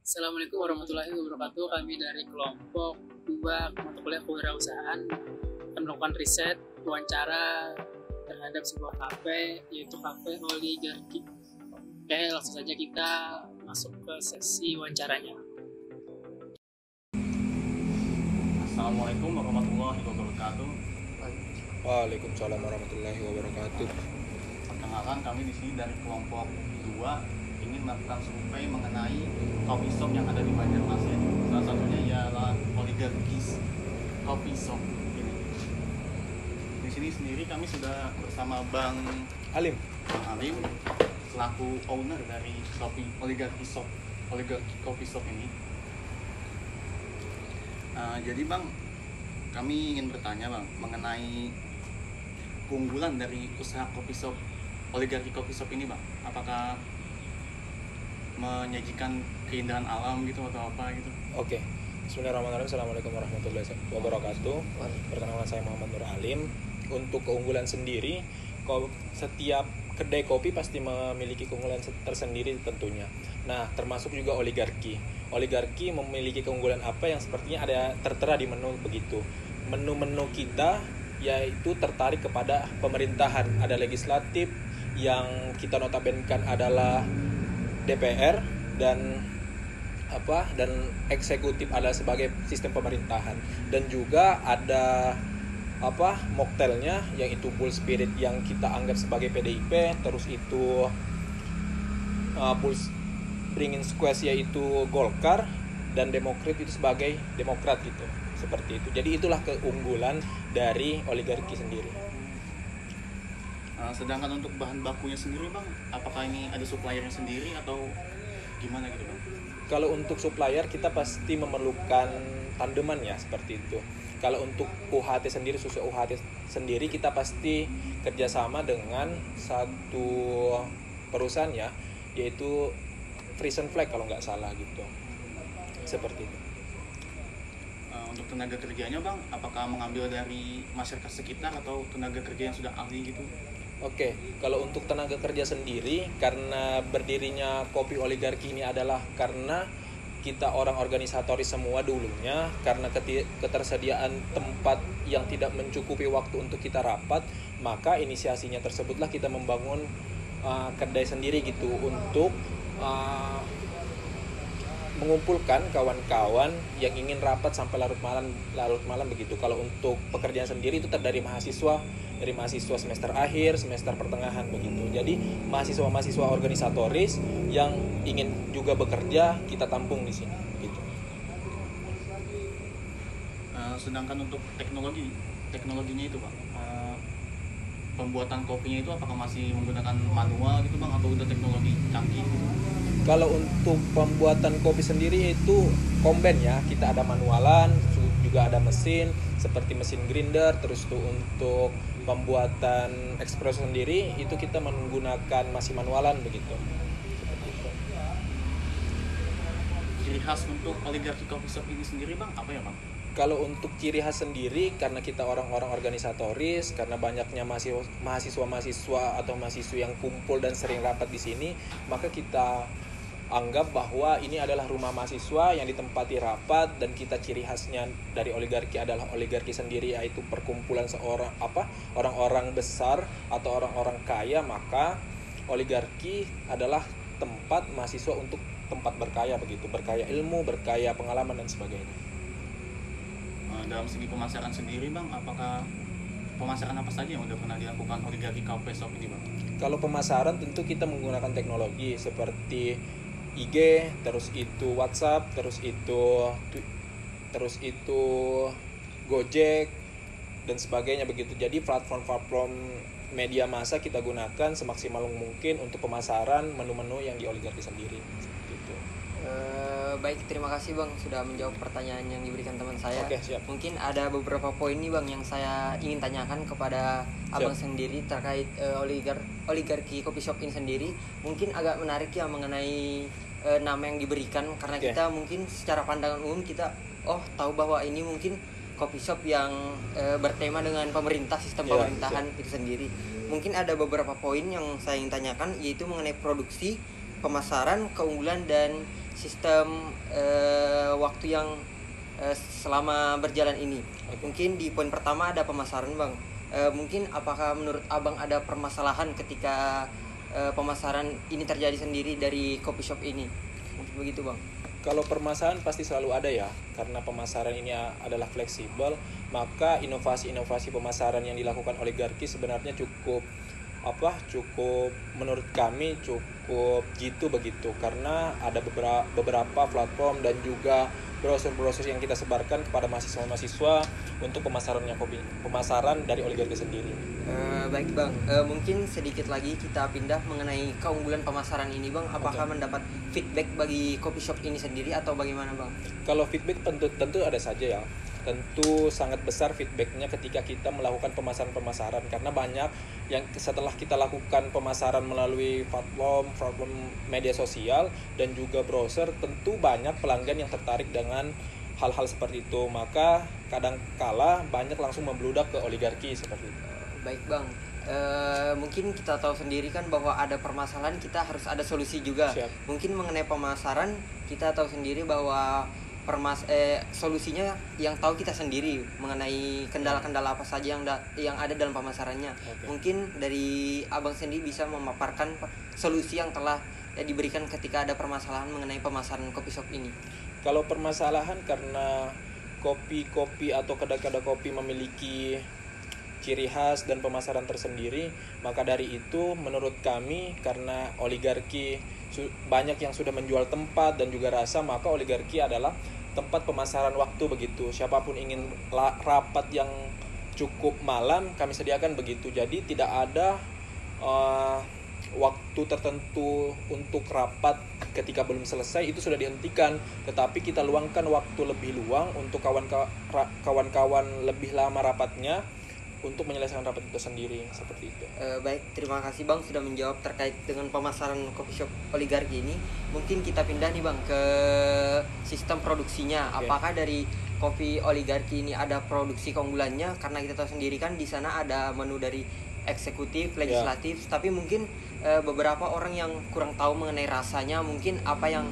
Assalamualaikum warahmatullahi wabarakatuh. Kami dari kelompok 2 mata kuliah kewirausahaan akan melakukan riset wawancara terhadap sebuah kafe, yaitu kafe Oligarki. Oke, langsung saja kita masuk ke sesi wawancaranya. Assalamualaikum warahmatullahi wabarakatuh. Waalaikumsalam warahmatullahi wabarakatuh. Perkenalkan, kami di sini dari kelompok 2 ingin melakukan survei mengenai coffee shop yang ada di Banjarmasin. Salah satunya ialah Oligarkis Coffee Shop ini. Di sini sendiri kami sudah bersama Bang Alim. Selaku owner dari Oligarki Coffee Shop ini. Jadi Bang, kami ingin bertanya Bang mengenai keunggulan dari usaha Oligarki Coffee Shop ini Bang. Apakah menyajikan keindahan alam gitu atau apa gitu? Oke. Bismillahirrahmanirrahim. Assalamualaikum warahmatullahi wabarakatuh. Perkenalkan, saya Muhammad Nur Alim. Untuk keunggulan sendiri, setiap kedai kopi pasti memiliki keunggulan tersendiri tentunya. Nah, termasuk juga Oligarki. Oligarki memiliki keunggulan apa yang sepertinya ada tertera di menu begitu. Menu-menu kita yaitu tertarik kepada pemerintahan. Ada legislatif yang kita notabenkan adalah DPR dan eksekutif adalah sebagai sistem pemerintahan, dan juga ada mocktailnya yang itu Bull Spirit yang kita anggap sebagai PDIP, terus itu Bull Springin Squash yaitu Golkar, dan Demokrat itu sebagai Demokrat gitu, seperti itu. Jadi itulah keunggulan dari Oligarki sendiri. Sedangkan untuk bahan bakunya sendiri Bang, apakah ini ada suppliernya sendiri atau gimana gitu Bang? Kalau untuk supplier kita pasti memerlukan tandeman ya, seperti itu. Kalau untuk UHT sendiri, susu UHT sendiri kita pasti kerjasama dengan satu perusahaan ya, yaitu Frisian Flag kalau nggak salah gitu, seperti itu. Untuk tenaga kerjanya Bang, apakah mengambil dari masyarakat sekitar atau tenaga kerja yang sudah ahli gitu? Oke, kalau untuk tenaga kerja sendiri, karena berdirinya Kopi Oligarki ini adalah karena kita orang organisatoris semua dulunya, karena ketersediaan tempat yang tidak mencukupi waktu untuk kita rapat, maka inisiasinya tersebutlah kita membangun kedai sendiri gitu untuk mengumpulkan kawan-kawan yang ingin rapat sampai larut malam begitu. Kalau untuk pekerjaan sendiri itu dari mahasiswa semester akhir, semester pertengahan begitu. Jadi mahasiswa organisatoris yang ingin juga bekerja kita tampung di sini begitu. Sedangkan untuk teknologinya itu Bang, pembuatan kopinya itu apakah masih menggunakan manual gitu Bang, atau udah teknologi canggih? Kalau untuk pembuatan kopi sendiri itu komben ya, kita ada manualan, juga ada mesin seperti mesin grinder. Terus tuh untuk pembuatan espresso sendiri itu kita menggunakan masih manualan begitu. Seperti itu. Ciri khas untuk Oligarki Coffee Shop ini sendiri Bang, apa ya Bang? Kalau untuk ciri khas sendiri, karena kita orang-orang organisatoris, karena banyaknya mahasiswa atau mahasiswa yang kumpul dan sering rapat di sini, maka kita anggap bahwa ini adalah rumah mahasiswa yang ditempati rapat. Dan kita ciri khasnya dari Oligarki adalah Oligarki sendiri, yaitu perkumpulan orang-orang besar atau orang-orang kaya. Maka Oligarki adalah tempat mahasiswa untuk tempat berkaya begitu, berkaya ilmu, berkaya pengalaman dan sebagainya. Dalam segi pemasaran sendiri Bang, apakah pemasaran apa saja yang udah pernah dilakukan Oligarki Coffee Shop ini Bang? Kalau pemasaran tentu kita menggunakan teknologi seperti IG, terus itu WhatsApp, terus itu Gojek dan sebagainya begitu. Jadi platform media massa kita gunakan semaksimal mungkin untuk pemasaran menu-menu yang di Oligarki sendiri. Gitu. Baik, terima kasih Bang sudah menjawab pertanyaan yang diberikan teman saya. Oke, siap. Mungkin ada beberapa poin nih Bang yang saya ingin tanyakan kepada Abang sendiri terkait Oligarki Coffee Shop ini sendiri. Mungkin agak menarik ya mengenai nama yang diberikan, karena kita mungkin secara pandangan umum kita tahu bahwa ini mungkin coffee shop yang bertema dengan sistem pemerintahan itu sendiri. Mungkin ada beberapa poin yang saya ingin tanyakan, yaitu mengenai produksi, pemasaran, keunggulan, dan sistem waktu yang selama berjalan ini. Mungkin di poin pertama ada pemasaran bang. Mungkin apakah menurut abang ada permasalahan ketika pemasaran ini terjadi sendiri dari coffee shop ini? Mungkin begitu bang. Kalau permasalahan pasti selalu ada ya, karena pemasaran ini adalah fleksibel, maka inovasi-inovasi pemasaran yang dilakukan oligarki sebenarnya cukup menurut kami cukup jitu begitu, karena ada beberapa platform dan juga brosur-brosur yang kita sebarkan kepada mahasiswa-mahasiswa untuk pemasaran dari oligarki sendiri. Baik bang, mungkin sedikit lagi kita pindah mengenai keunggulan pemasaran ini bang. Apakah mendapat feedback bagi coffee shop ini sendiri atau bagaimana bang? Kalau feedback tentu ada saja ya. Tentu sangat besar feedbacknya ketika kita melakukan pemasaran karena banyak yang setelah kita lakukan pemasaran melalui platform media sosial dan juga browser, tentu banyak pelanggan yang tertarik dengan hal-hal seperti itu, maka kadang-kala banyak langsung membludak ke oligarki seperti itu. Baik bang, mungkin kita tahu sendiri kan bahwa ada permasalahan kita harus ada solusi juga. Siap. Mungkin mengenai pemasaran kita tahu sendiri bahwa solusinya yang tahu kita sendiri mengenai kendala-kendala apa saja yang ada dalam pemasarannya. Okay. Mungkin dari abang sendiri bisa memaparkan solusi yang telah diberikan ketika ada permasalahan mengenai pemasaran coffee shop ini. Kalau permasalahan karena kopi atau kedai-kedai kopi memiliki ciri khas dan pemasaran tersendiri, maka dari itu menurut kami karena oligarki banyak yang sudah menjual tempat dan juga rasa, maka oligarki adalah tempat pemasaran waktu begitu. Siapapun ingin rapat yang cukup malam, kami sediakan begitu. Jadi tidak ada waktu tertentu untuk rapat ketika belum selesai, itu sudah dihentikan. Tetapi kita luangkan waktu lebih luang untuk kawan-kawan lebih lama rapatnya untuk menyelesaikan rapat itu sendiri, seperti itu. Baik, terima kasih bang sudah menjawab terkait dengan pemasaran coffee shop oligarki ini. Mungkin kita pindah nih bang ke sistem produksinya. Okay. Apakah dari kopi oligarki ini ada produksi keunggulannya? Karena kita tahu sendiri kan di sana ada menu dari eksekutif, legislatif, tapi mungkin beberapa orang yang kurang tahu mengenai rasanya, mungkin apa yang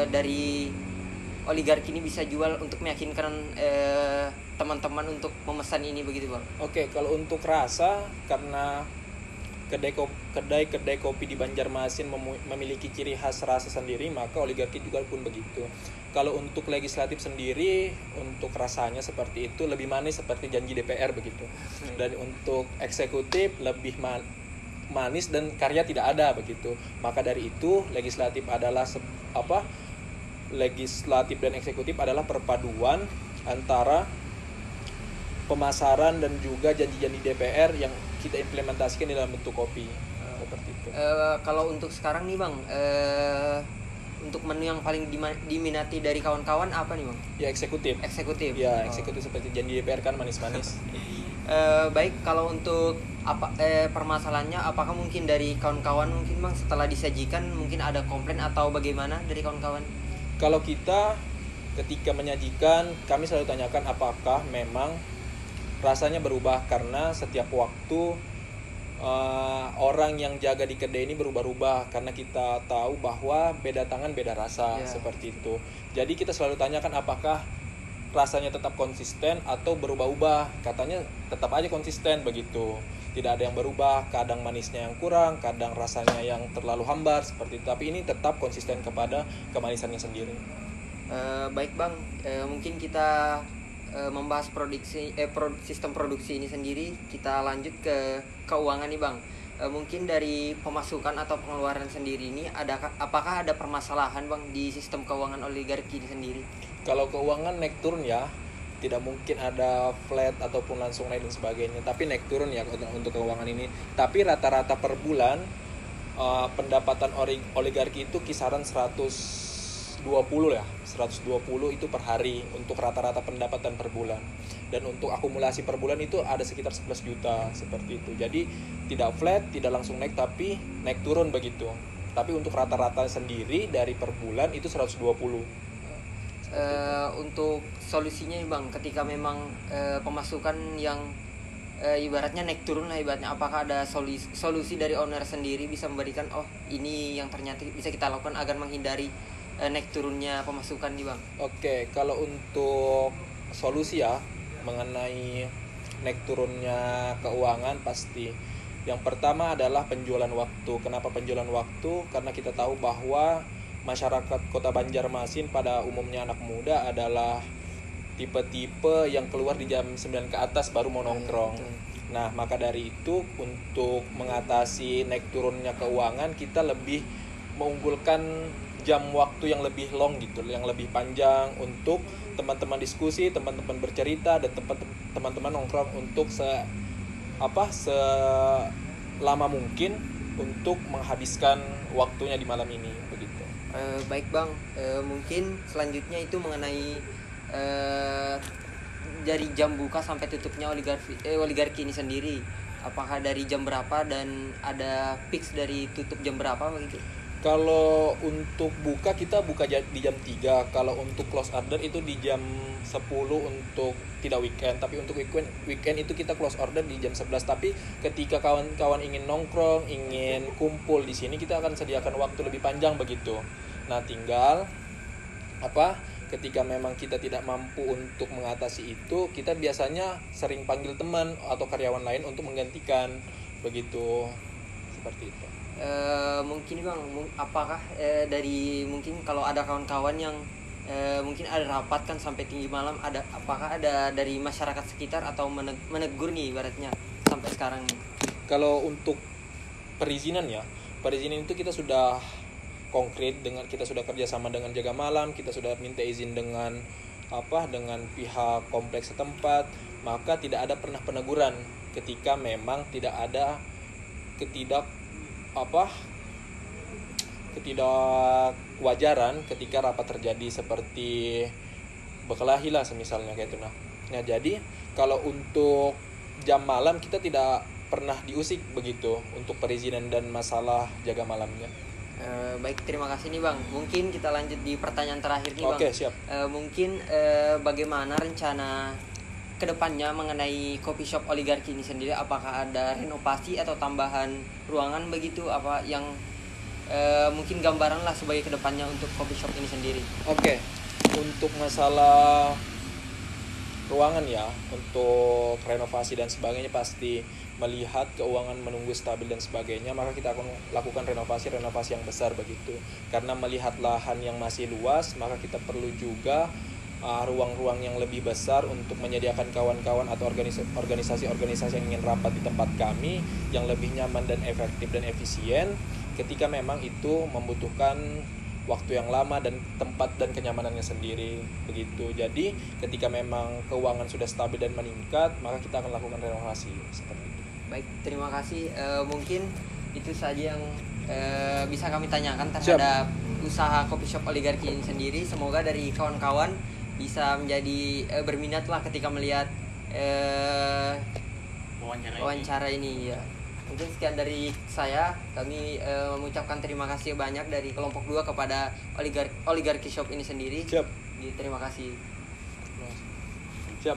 dari oligarki ini bisa jual untuk meyakinkan teman-teman untuk memesan ini begitu bang? Oke, kalau untuk rasa, karena kedai-kedai kopi di Banjarmasin memiliki ciri khas rasa sendiri, maka oligarki juga pun begitu. Kalau untuk legislatif sendiri, untuk rasanya seperti itu, lebih manis seperti janji DPR begitu. Dan untuk eksekutif lebih manis dan karya tidak ada begitu. Maka dari itu legislatif dan eksekutif adalah perpaduan antara pemasaran dan juga janji-janji DPR yang kita implementasikan di dalam bentuk kopi. Seperti itu. Kalau untuk sekarang nih bang, untuk menu yang paling diminati dari kawan-kawan apa nih bang? Ya eksekutif. Ya eksekutif seperti janji DPR kan manis-manis. Baik, kalau untuk permasalahannya, apakah mungkin dari kawan-kawan mungkin bang setelah disajikan mungkin ada komplain atau bagaimana dari kawan-kawan? Kalau kita ketika menyajikan, kami selalu tanyakan apakah memang rasanya berubah, karena setiap waktu orang yang jaga di kedai ini berubah-ubah, karena kita tahu bahwa beda tangan beda rasa, seperti itu. Jadi kita selalu tanyakan apakah rasanya tetap konsisten atau berubah-ubah. Katanya tetap aja konsisten begitu, tidak ada yang berubah, kadang manisnya yang kurang, kadang rasanya yang terlalu hambar seperti itu, tapi ini tetap konsisten kepada kemanisannya sendiri. Baik bang, mungkin kita membahas sistem produksi ini sendiri, kita lanjut ke keuangan nih bang. Mungkin dari pemasukan atau pengeluaran sendiri ini apakah ada permasalahan bang di sistem keuangan oligarki ini sendiri? Kalau keuangan naik turun ya, tidak mungkin ada flat ataupun langsung naik dan sebagainya, tapi naik turun ya untuk keuangan ini. Tapi rata-rata per bulan pendapatan oligarki itu kisaran 120 ya, 120 itu per hari untuk rata-rata pendapatan per bulan. Dan untuk akumulasi per bulan itu ada sekitar 11 juta seperti itu. Jadi tidak flat, tidak langsung naik, tapi naik turun begitu. Tapi untuk rata-rata sendiri dari per bulan itu 120. Untuk solusinya bang, ketika memang pemasukan yang ibaratnya naik turun lah ibaratnya, apakah ada solusi dari owner sendiri bisa memberikan ini yang ternyata bisa kita lakukan agar menghindari naik turunnya pemasukan nih bang? Oke, kalau untuk solusi ya mengenai naik turunnya keuangan pasti yang pertama adalah penjualan waktu. Kenapa penjualan waktu? Karena kita tahu bahwa masyarakat Kota Banjarmasin pada umumnya anak muda adalah tipe-tipe yang keluar di jam 9 ke atas baru mau nongkrong. Nah, maka dari itu untuk mengatasi naik turunnya keuangan kita lebih mengunggulkan jam waktu yang lebih long gitu, yang lebih panjang untuk teman-teman diskusi, teman-teman bercerita dan teman-teman nongkrong untuk selama mungkin untuk menghabiskan waktunya di malam ini begitu. Baik bang, mungkin selanjutnya itu mengenai dari jam buka sampai tutupnya oligarki ini sendiri. Apakah dari jam berapa dan ada fix dari tutup jam berapa begitu? Kalau untuk buka kita buka di jam 3. Kalau untuk close order itu di jam 10 untuk tidak weekend. Tapi untuk weekend itu kita close order di jam 11. Tapi ketika kawan-kawan ingin nongkrong, ingin kumpul di sini kita akan sediakan waktu lebih panjang begitu. Nah, tinggal ketika memang kita tidak mampu untuk mengatasi itu, kita biasanya sering panggil teman atau karyawan lain untuk menggantikan begitu. Seperti itu. Mungkin bang, apakah dari mungkin kalau ada kawan-kawan yang mungkin ada rapat kan sampai tinggi malam, apakah ada dari masyarakat sekitar atau menegur nih ibaratnya sampai sekarang nih? Kalau untuk perizinan itu kita sudah konkret, dengan kita sudah kerjasama dengan jaga malam, kita sudah minta izin dengan pihak kompleks setempat, maka tidak ada pernah peneguran ketika memang tidak ada ketidakwajaran ketika rapat terjadi seperti berkelahi lah semisalnya kayak itu. Nah, jadi kalau untuk jam malam kita tidak pernah diusik begitu untuk perizinan dan masalah jaga malamnya. Baik, terima kasih nih bang. Mungkin kita lanjut di pertanyaan terakhir nih bang. Oke, siap. Mungkin bagaimana rencana kedepannya mengenai coffee shop oligarki ini sendiri? Apakah ada renovasi atau tambahan ruangan begitu? Apa yang mungkin gambaran lah sebagai kedepannya untuk coffee shop ini sendiri? Oke, untuk masalah ruangan ya, untuk renovasi dan sebagainya pasti melihat keuangan menunggu stabil dan sebagainya, maka kita akan lakukan renovasi yang besar begitu. Karena melihat lahan yang masih luas, maka kita perlu juga ruang-ruang yang lebih besar untuk menyediakan kawan-kawan atau organisasi-organisasi yang ingin rapat di tempat kami yang lebih nyaman dan efektif dan efisien ketika memang itu membutuhkan waktu yang lama dan tempat dan kenyamanannya sendiri begitu. Jadi ketika memang keuangan sudah stabil dan meningkat, maka kita akan lakukan renovasi seperti itu. Baik, terima kasih. Mungkin itu saja yang bisa kami tanyakan terhadap usaha coffee shop oligarki ini sendiri. Semoga dari kawan-kawan bisa menjadi berminat lah ketika melihat wawancara ini ya. Mungkin sekian dari saya. Kami mengucapkan terima kasih banyak dari kelompok 2 kepada oligarki shop ini sendiri. Siap. Terima kasih. Siap.